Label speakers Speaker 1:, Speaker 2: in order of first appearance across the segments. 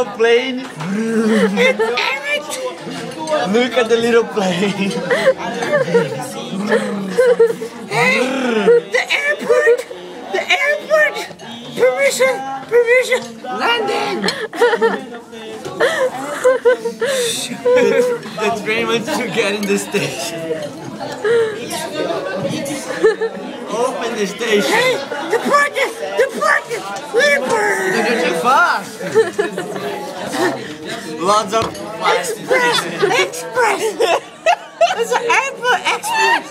Speaker 1: little plane. Look at the little plane.
Speaker 2: Hey, the airport! The airport! Permission! Permission! Landing!
Speaker 1: The train wants to get in the station. Open the station.
Speaker 2: Hey, departed! Departed! Leaper!
Speaker 1: You're too fast. Lots of
Speaker 2: Express! Express! It's an airport express!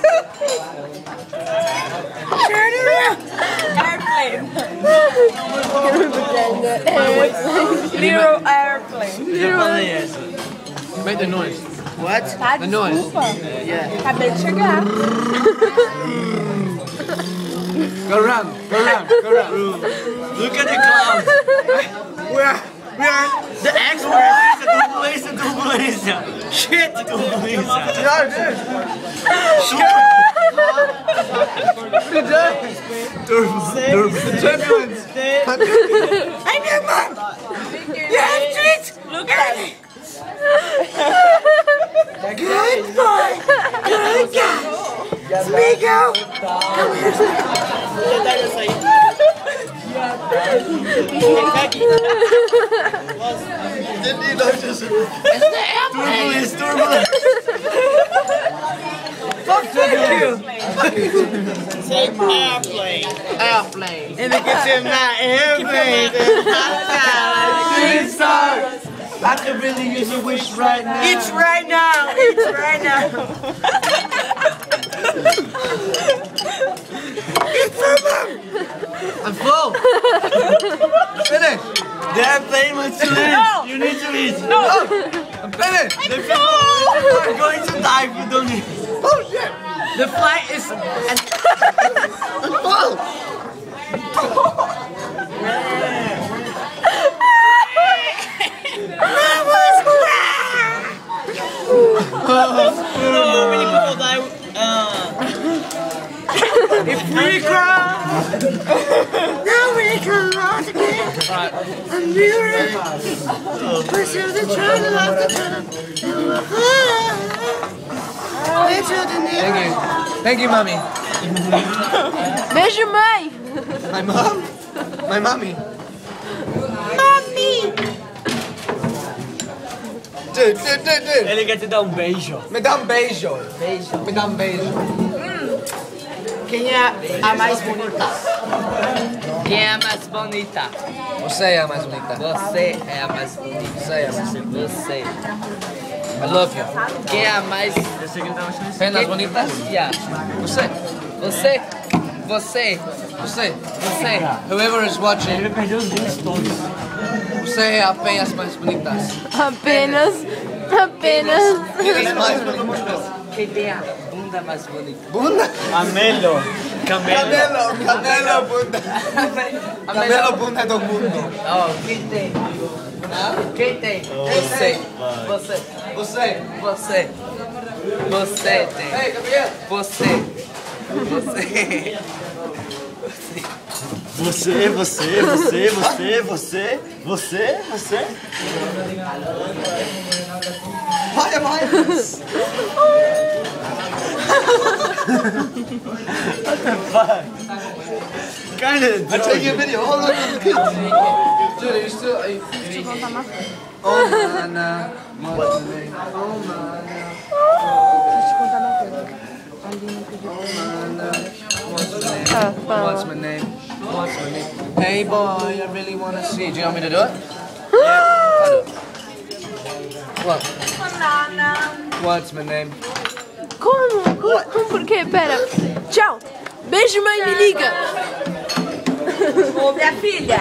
Speaker 2: Turn around!
Speaker 3: Airplane. Little airplane.
Speaker 1: Make the noise.
Speaker 2: What?
Speaker 3: Tá,
Speaker 1: The noise.
Speaker 3: desculpa.
Speaker 2: Yeah.
Speaker 3: Acabei de chegar.
Speaker 1: Go around. Go around. Go around. Look at the clouds. We are the experts. Turbulência. Shit, turbulência. Turbulence.
Speaker 2: I'm your mom! You have treats!
Speaker 3: Look at it.
Speaker 2: Good boy! Good guy! Smigo! Come here,
Speaker 1: Turbulence.
Speaker 2: Fuck you!
Speaker 1: Say airplane.
Speaker 2: Airplane.
Speaker 1: And it gets in my airplane. I could really use a wish right now.
Speaker 2: It's right now! It's right now! It's for mom!
Speaker 1: I'm full. Finish. The airplane wants to leave.
Speaker 3: No.
Speaker 1: You need to eat.
Speaker 3: No.
Speaker 1: I'm finished.
Speaker 3: I'm
Speaker 1: The people are going to die if you don't eat.
Speaker 2: Oh shit!
Speaker 1: The flight is. I'm full.
Speaker 3: So many people die.
Speaker 2: If we cry, now we can rise again. And we will pursue the channel of the tunnel.
Speaker 1: Thank you. Thank you, mommy.
Speaker 3: Beijo, mãe.
Speaker 1: My mom? My mommy.
Speaker 2: Mommy!
Speaker 1: Dude.
Speaker 4: Ele quer te dar beijo.
Speaker 1: Me dá beijo. Me dá beijo.
Speaker 2: Quem é a mais bonita?
Speaker 4: Quem é a mais bonita?
Speaker 1: Você é a mais bonita.
Speaker 4: Você é a mais bonita.
Speaker 1: Você é a mais bonita.
Speaker 4: Você.
Speaker 1: I love you.
Speaker 4: Quem é a mais...
Speaker 1: Penas bonitas?
Speaker 4: Yeah.
Speaker 1: Você.
Speaker 4: Você. Você.
Speaker 1: Você.
Speaker 4: Você.
Speaker 1: Whoever is watching,
Speaker 4: Ele perdeu os dentes todos.
Speaker 1: você é apenas mais bonitas.
Speaker 3: Apenas.
Speaker 1: Apenas mais bonitas.
Speaker 4: Quem tem a bunda mais bonita?
Speaker 1: Bunda?
Speaker 4: Camelo.
Speaker 1: Camelo bunda. Camelo bunda do mundo.
Speaker 4: Oh, quem tem? Quem tem? Você. Você.
Speaker 1: Você.
Speaker 4: Você. Você tem.
Speaker 1: Ei, Gabriel.
Speaker 4: Você. Você.
Speaker 1: Você. Vai.
Speaker 4: Kind of.
Speaker 1: I'm taking a video. Hold on. Dude, are you still? Oh, Mana. What's the name? Oh, Mana. What's my name? Hey, boy, I really want to see. Do you want me to do it? Yeah. I'll do it. What? What's my name?
Speaker 3: Como? Por quê? Pera. Tchau. Beijo, mãe, me liga.
Speaker 2: Ô, minha filha!